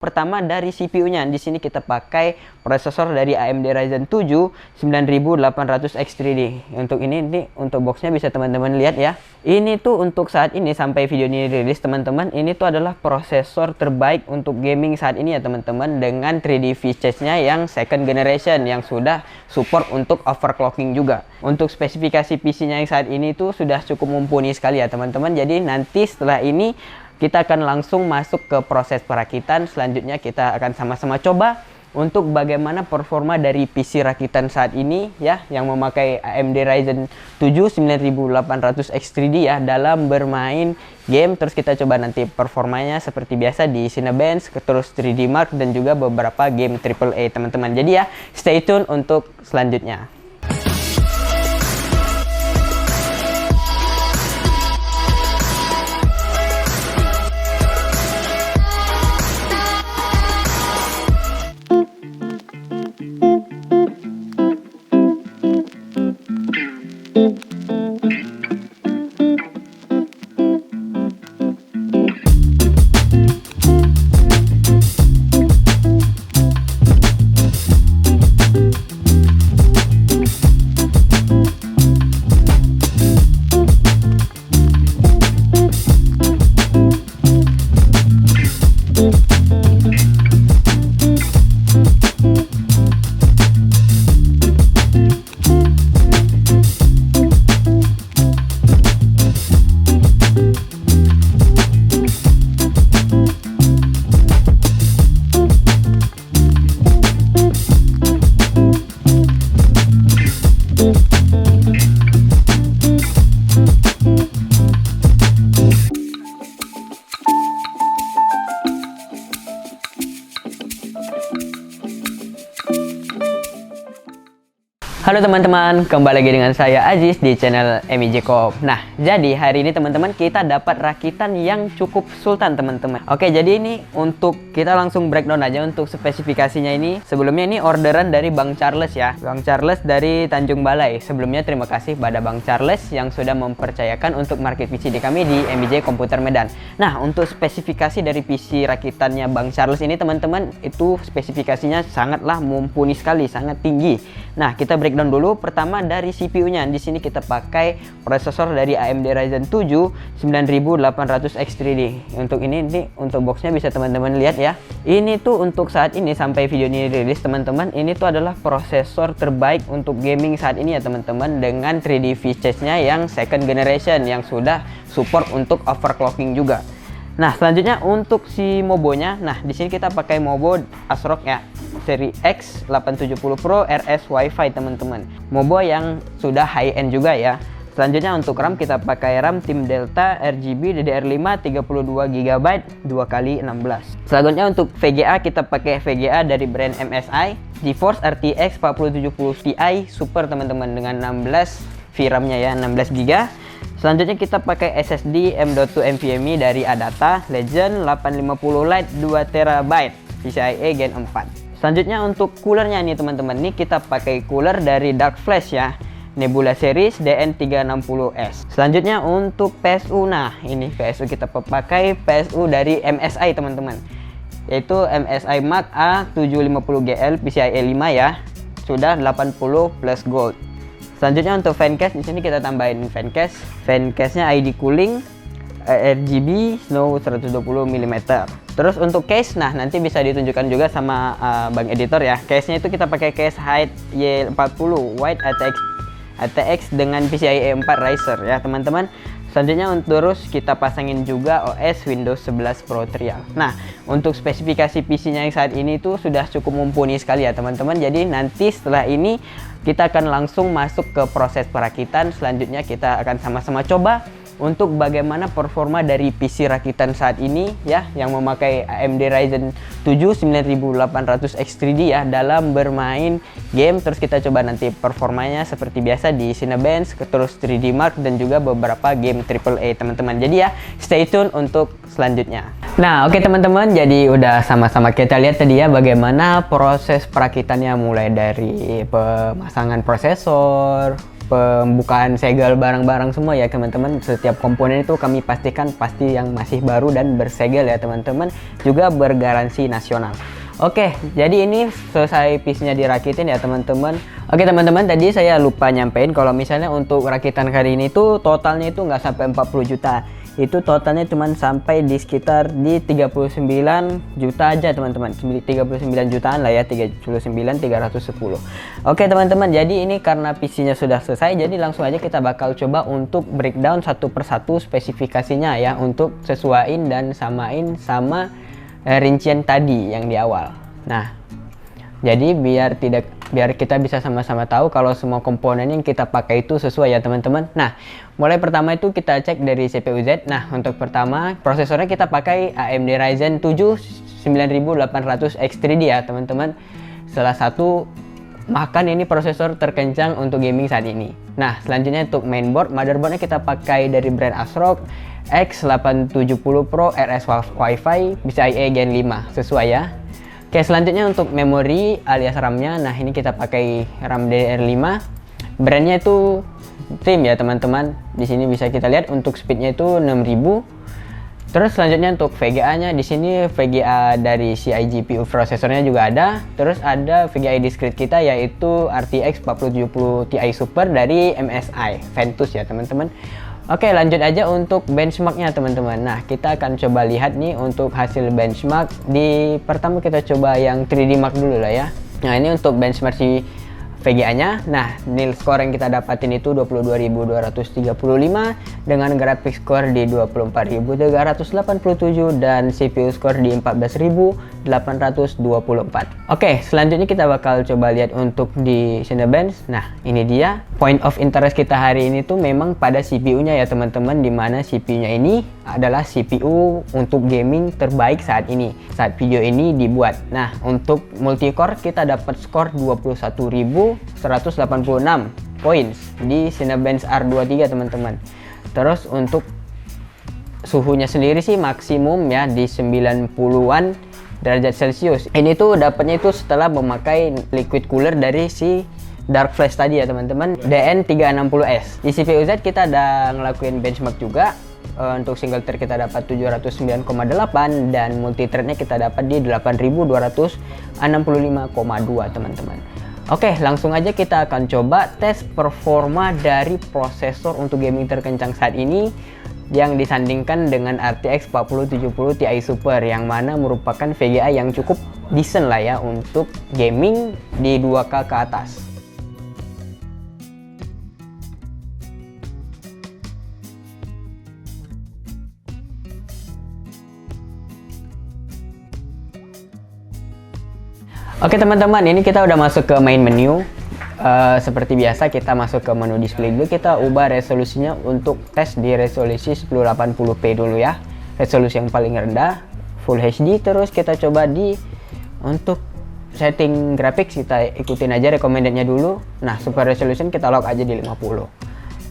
Pertama dari CPU-nya, di sini kita pakai prosesor dari AMD Ryzen 7 9800X3D. Untuk ini untuk boxnya bisa teman-teman lihat ya. Ini tuh untuk saat ini sampai video ini rilis teman-teman, ini tuh adalah prosesor terbaik untuk gaming saat ini ya teman-teman, dengan 3D V-Chase-nya yang second generation yang sudah support untuk overclocking juga. Untuk spesifikasi PC-nya yang saat ini tuh sudah cukup mumpuni sekali ya teman-teman. Jadi nanti setelah ini kita akan langsung masuk ke proses perakitan. Selanjutnya kita akan sama-sama coba untuk bagaimana performa dari PC rakitan saat ini ya, yang memakai AMD Ryzen 7 9800X3D ya, dalam bermain game. Terus kita coba nanti performanya seperti biasa di Cinebench, terus 3D Mark, dan juga beberapa game AAA teman-teman. Jadi ya, stay tune untuk selanjutnya. Halo teman-teman, kembali lagi dengan saya Aziz di channel MIJ Coop. Nah, jadi hari ini teman-teman kita dapat rakitan yang cukup sultan teman-teman. Oke, jadi ini untuk kita langsung breakdown aja untuk spesifikasinya ini. Sebelumnya ini orderan dari Bang Charles ya, Bang Charles dari Tanjung Balai. Sebelumnya terima kasih pada Bang Charles yang sudah mempercayakan untuk market PC di kami di MIJ Komputer Medan. Nah, untuk spesifikasi dari PC rakitannya Bang Charles ini teman-teman, itu spesifikasinya sangatlah mumpuni sekali, sangat tinggi. Nah, kita breakdown dulu. Pertama dari CPU-nya, di sini kita pakai prosesor dari AMD Ryzen 7 9800X3D. Untuk ini untuk boxnya bisa teman-teman lihat ya. Ini tuh untuk saat ini sampai video ini rilis teman-teman, ini tuh adalah prosesor terbaik untuk gaming saat ini ya teman-teman, dengan 3D V-Chase-nya yang second generation yang sudah support untuk overclocking juga. Nah, selanjutnya untuk si mobonya, nah di sini kita pakai mobo ASRock ya, seri X 870 Pro RS Wi-Fi teman-teman. Mobo yang sudah high end juga ya. Selanjutnya untuk RAM kita pakai RAM Team Delta RGB DDR5 32 GB 2x16. Selanjutnya untuk VGA kita pakai VGA dari brand MSI GeForce RTX 4070 Ti Super teman-teman, dengan 16 VRAM-nya ya, 16 GB. Selanjutnya kita pakai SSD M.2 NVMe dari Adata Legend 850 Lite 2 TB PCIe Gen 4. Selanjutnya untuk coolernya nih teman-teman, nih kita pakai cooler dari Dark Flash ya, Nebula Series DN360S. Selanjutnya untuk PSU, nah ini PSU kita pakai PSU dari MSI teman-teman, yaitu MSI Mac A750GL PCIe 5 ya, sudah 80 plus gold. Selanjutnya untuk fan case, di sini kita tambahin fan case. Fan case-nya ID cooling RGB Snow 120 mm. Terus untuk case, nah nanti bisa ditunjukkan juga sama Bang Editor ya. Case-nya itu kita pakai case Height Y40 White ATX dengan PCIe 4 Riser ya teman-teman. Selanjutnya terus kita pasangin juga OS Windows 11 Pro Trial. Nah, untuk spesifikasi PC-nya yang saat ini tuh sudah cukup mumpuni sekali ya teman-teman. Jadi nanti setelah ini kita akan langsung masuk ke proses perakitan. Selanjutnya kita akan sama-sama coba untuk bagaimana performa dari PC rakitan saat ini ya, yang memakai AMD Ryzen 7 9800X3D ya, dalam bermain game. Terus kita coba nanti performanya seperti biasa di Cinebench, terus 3D Mark, dan juga beberapa game AAA teman-teman. Jadi ya, stay tune untuk selanjutnya. Nah, oke teman-teman, jadi udah sama-sama kita lihat tadi ya bagaimana proses perakitannya, mulai dari pemasangan prosesor, pembukaan segel barang-barang semua ya teman-teman. Setiap komponen itu kami pastikan pasti yang masih baru dan bersegel ya teman-teman, juga bergaransi nasional. Oke, jadi ini selesai piece-nya dirakitin ya teman-teman. Oke teman-teman, tadi saya lupa nyampein kalau misalnya untuk rakitan kali ini tuh totalnya itu nggak sampai 40 juta. Itu totalnya cuman sampai di sekitar di 39 juta aja teman-teman. 39 jutaan lah ya, 39.310. Oke teman-teman, jadi ini karena PC-nya sudah selesai, jadi langsung aja kita bakal coba untuk breakdown satu persatu spesifikasinya ya, untuk sesuaiin dan samain sama rincian tadi yang di awal. Nah, jadi biar kita bisa sama-sama tahu kalau semua komponen yang kita pakai itu sesuai ya teman-teman. Nah, mulai pertama itu kita cek dari CPU Z. Nah, untuk pertama prosesornya kita pakai AMD Ryzen 7 9800 X3D ya teman-teman. Salah satu bahkan ini prosesor terkencang untuk gaming saat ini. Nah, selanjutnya untuk mainboard, motherboardnya kita pakai dari brand ASRock X870 Pro RS Wi-Fi, PCIe Gen 5 sesuai ya. Oke, selanjutnya untuk memori alias RAM-nya, nah ini kita pakai RAM DDR5. Brandnya itu Trim ya teman-teman. Di sini bisa kita lihat untuk speednya itu 6000. Terus selanjutnya untuk VGA-nya, di sini VGA dari CIGPU prosesornya juga ada. Terus ada VGA discrete kita yaitu RTX 4070 Ti Super dari MSI Ventus ya teman-teman. Oke, lanjut aja untuk benchmarknya teman-teman. Nah, kita akan coba lihat nih untuk hasil benchmark. Pertama kita coba yang 3D Mark dulu lah ya. Nah, ini untuk benchmark si VGA-nya. Nah, nil score yang kita dapatin itu 22.235 dengan graphics score di 24.387 dan CPU score di 14.824. Oke, selanjutnya kita bakal coba lihat untuk di Cinebench. Nah, ini dia point of interest kita hari ini tuh memang pada CPU-nya ya teman-teman, dimana CPU-nya ini adalah CPU untuk gaming terbaik saat ini, saat video ini dibuat. Nah, untuk multicore kita dapat skor 21.186 points di Cinebench R23 teman-teman. Terus untuk suhunya sendiri sih maksimum ya di 90-an derajat Celcius. Ini tuh dapatnya itu setelah memakai liquid cooler dari si Dark Flash tadi ya teman-teman, DN360S. Di CPU Z kita ada ngelakuin benchmark juga. Untuk single thread kita dapat 709,8 dan multi threadnya kita dapat di 8265,2 teman-teman. Oke, langsung aja kita akan coba tes performa dari prosesor untuk gaming terkencang saat ini yang disandingkan dengan RTX 4070 Ti Super, yang mana merupakan VGA yang cukup decent lah ya untuk gaming di 2K ke atas. Oke teman-teman, ini kita udah masuk ke main menu. Seperti biasa kita masuk ke menu display dulu. Kita ubah resolusinya untuk tes di resolusi 1080p dulu ya, resolusi yang paling rendah, Full HD. Terus kita coba untuk setting graphics, kita ikutin aja recommendednya dulu. Nah, super resolution kita lock aja di 50.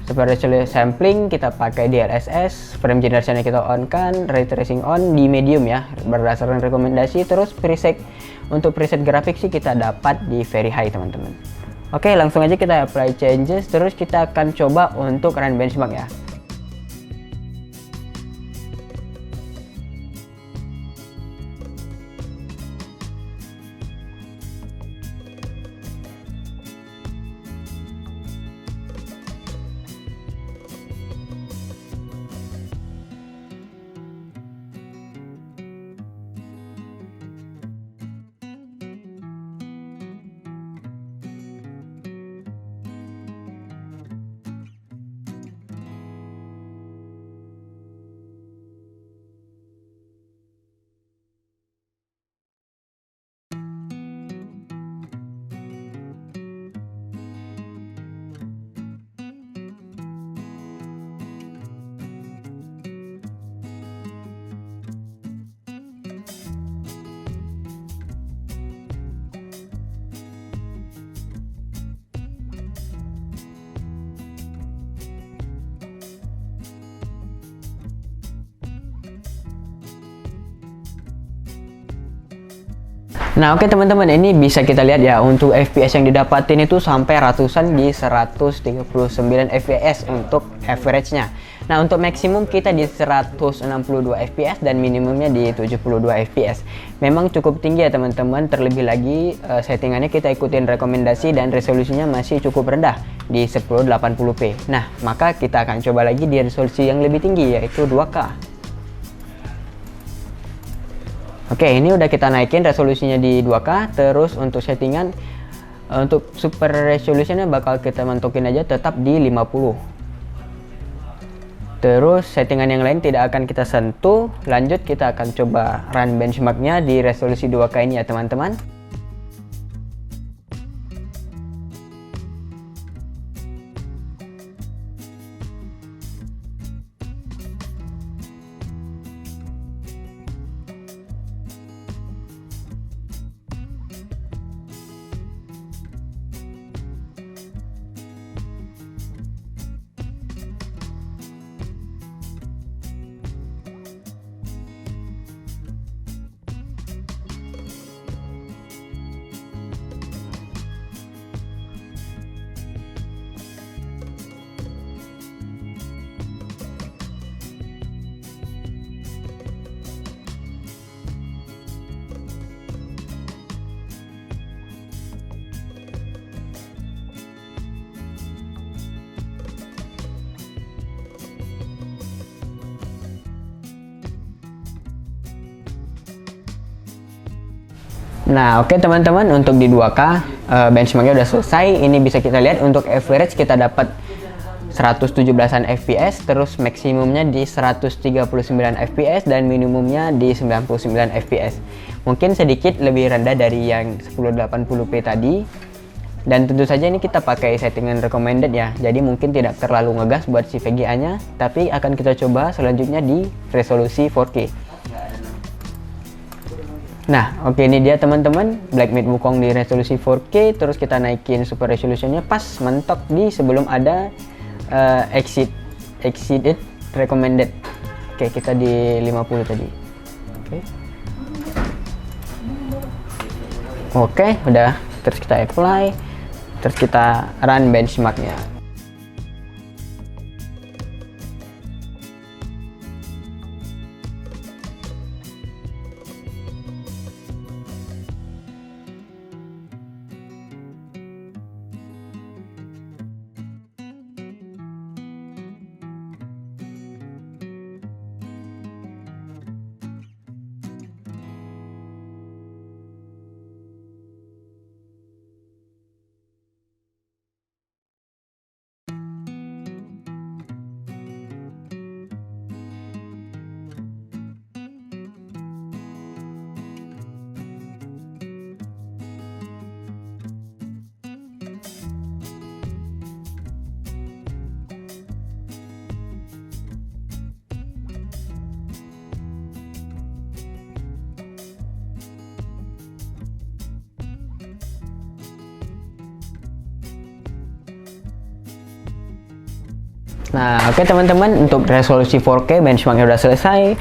Super resolution sampling kita pakai DLSS, frame generation kita on kan, ray tracing on di medium ya berdasarkan rekomendasi. Terus preset, untuk preset grafik sih kita dapat di very high teman-teman. Oke, langsung aja kita apply changes. Terus kita akan coba untuk run benchmark ya. Nah, oke teman-teman, ini bisa kita lihat ya, untuk FPS yang didapatin itu sampai ratusan di 139 FPS untuk average-nya. Nah, untuk maksimum kita di 162 FPS dan minimumnya di 72 FPS. Memang cukup tinggi ya teman-teman, terlebih lagi settingannya kita ikutin rekomendasi dan resolusinya masih cukup rendah di 1080p. Nah, maka kita akan coba lagi di resolusi yang lebih tinggi, yaitu 2K. Oke, ini udah kita naikin resolusinya di 2K. Terus untuk settingan, untuk super resolutionnya bakal kita mantokin aja tetap di 50. Terus settingan yang lain tidak akan kita sentuh. Lanjut kita akan coba run benchmarknya di resolusi 2K ini ya teman-teman. Nah, oke teman-teman, untuk di 2K benchmarknya udah selesai. Ini bisa kita lihat untuk average kita dapat 117an FPS, terus maksimumnya di 139 FPS dan minimumnya di 99 FPS. Mungkin sedikit lebih rendah dari yang 1080p tadi. Dan tentu saja ini kita pakai settingan recommended ya. Jadi mungkin tidak terlalu ngegas buat si VGA-nya, tapi akan kita coba selanjutnya di resolusi 4K. Nah, oke, ini dia teman-teman, Black Myth Wukong di resolusi 4K. Terus kita naikin super resolutionnya pas mentok di sebelum ada exceeded recommended. Oke, kita di 50 tadi. Oke, udah. Terus kita apply. Terus kita run benchmarknya. Nah, oke teman-teman, untuk resolusi 4K benchmarknya udah selesai.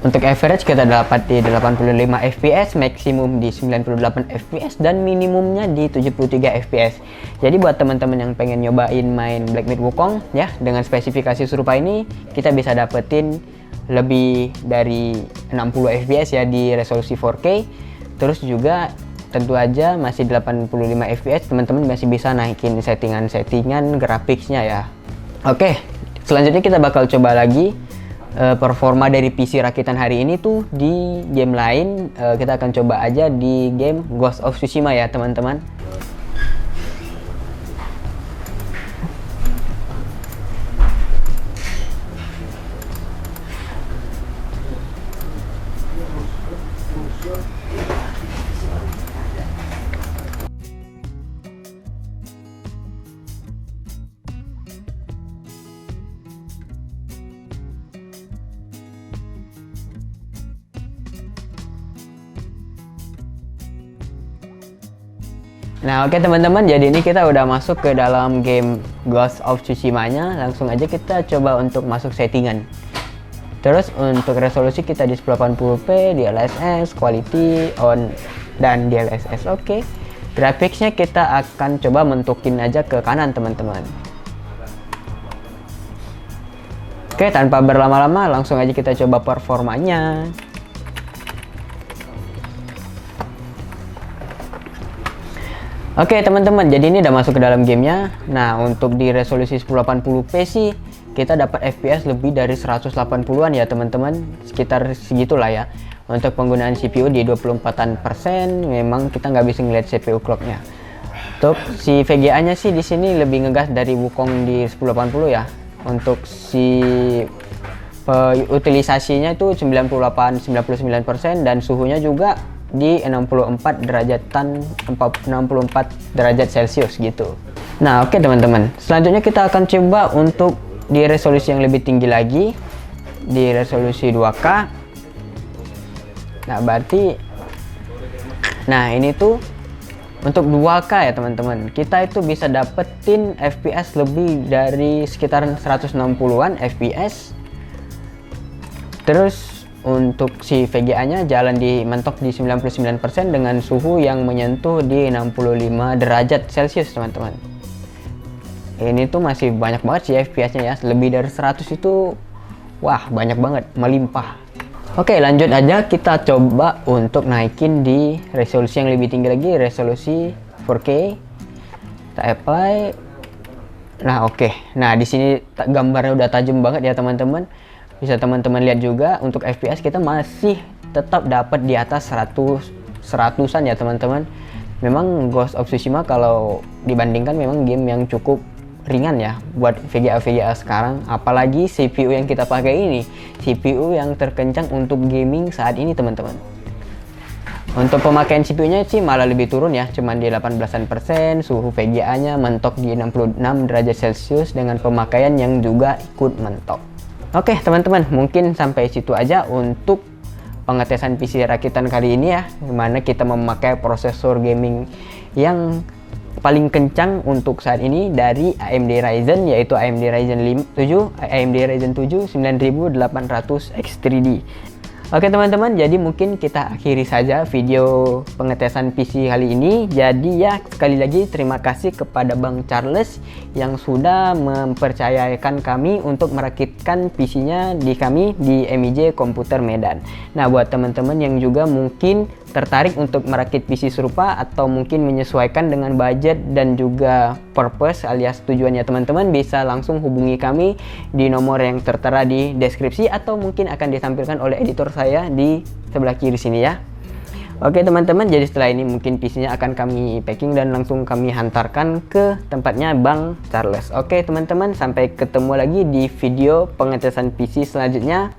Untuk average kita dapat di 85 fps, maksimum di 98 fps, dan minimumnya di 73 fps. Jadi buat teman-teman yang pengen nyobain main Black Myth Wukong ya, dengan spesifikasi serupa ini, kita bisa dapetin lebih dari 60 fps ya di resolusi 4K. Terus juga tentu aja masih 85 fps, teman-teman masih bisa naikin settingan grafiknya ya. Oke, selanjutnya kita bakal coba lagi performa dari PC rakitan hari ini tuh di game lain. Kita akan coba aja di game Ghost of Tsushima ya teman-teman. Nah, oke teman-teman, jadi ini kita udah masuk ke dalam game Ghost of Tsushima-nya. Langsung aja kita coba untuk masuk settingan. Terus untuk resolusi kita di 1080p, di LSS, quality on dan DLSS. Oke. Grafiknya kita akan coba mentukin aja ke kanan teman-teman. Oke, tanpa berlama-lama langsung aja kita coba performanya. Oke teman-teman, jadi ini udah masuk ke dalam gamenya. Nah, untuk di resolusi 1080p sih kita dapat FPS lebih dari 180-an ya teman-teman, sekitar segitulah ya. Untuk penggunaan CPU di 24% memang kita nggak bisa ngeliat CPU clocknya. Untuk si VGA nya sih di sini lebih ngegas dari Wukong di 1080 ya. Untuk si utilisasinya itu 98-99% dan suhunya juga di 64 derajat Celcius gitu. Nah, oke teman-teman. Selanjutnya kita akan coba untuk di resolusi yang lebih tinggi lagi, di resolusi 2K. Nah, berarti ini tuh untuk 2K ya teman-teman. Kita itu bisa dapetin FPS lebih dari sekitar 160-an FPS. Terus untuk si VGA-nya jalan mentok di 99% dengan suhu yang menyentuh di 65 derajat Celcius teman-teman. Ini tuh masih banyak banget sih FPS-nya ya. Lebih dari 100 itu wah, banyak banget, melimpah. Oke, lanjut aja kita coba untuk naikin di resolusi yang lebih tinggi lagi, resolusi 4K. Kita apply. Nah, oke. Nah, di sini gambarnya udah tajam banget ya teman-teman. Bisa teman-teman lihat juga untuk FPS kita masih tetap dapat di atas 100-an ya teman-teman. Memang Ghost of Tsushima kalau dibandingkan memang game yang cukup ringan ya buat VGA sekarang, apalagi CPU yang kita pakai ini CPU yang terkencang untuk gaming saat ini teman-teman. Untuk pemakaian CPU-nya sih malah lebih turun ya, cuman di 18%, suhu VGA-nya mentok di 66 derajat Celcius dengan pemakaian yang juga ikut mentok. Oke teman-teman, mungkin sampai situ aja untuk pengetesan PC rakitan kali ini ya, dimana kita memakai prosesor gaming yang paling kencang untuk saat ini dari AMD Ryzen, yaitu AMD Ryzen 7 9800X3D. Oke teman-teman, jadi mungkin kita akhiri saja video pengetesan PC kali ini. Jadi ya, sekali lagi terima kasih kepada Bang Charles yang sudah mempercayakan kami untuk merakitkan PC-nya di kami di MIJ Komputer Medan. Nah, buat teman-teman yang juga mungkin tertarik untuk merakit PC serupa atau mungkin menyesuaikan dengan budget dan juga purpose alias tujuannya teman-teman, bisa langsung hubungi kami di nomor yang tertera di deskripsi atau mungkin akan ditampilkan oleh editor saya di sebelah kiri sini ya. Oke teman-teman, jadi setelah ini mungkin PC-nya akan kami packing dan langsung kami hantarkan ke tempatnya Bang Charles. Oke teman-teman, sampai ketemu lagi di video pengetesan PC selanjutnya.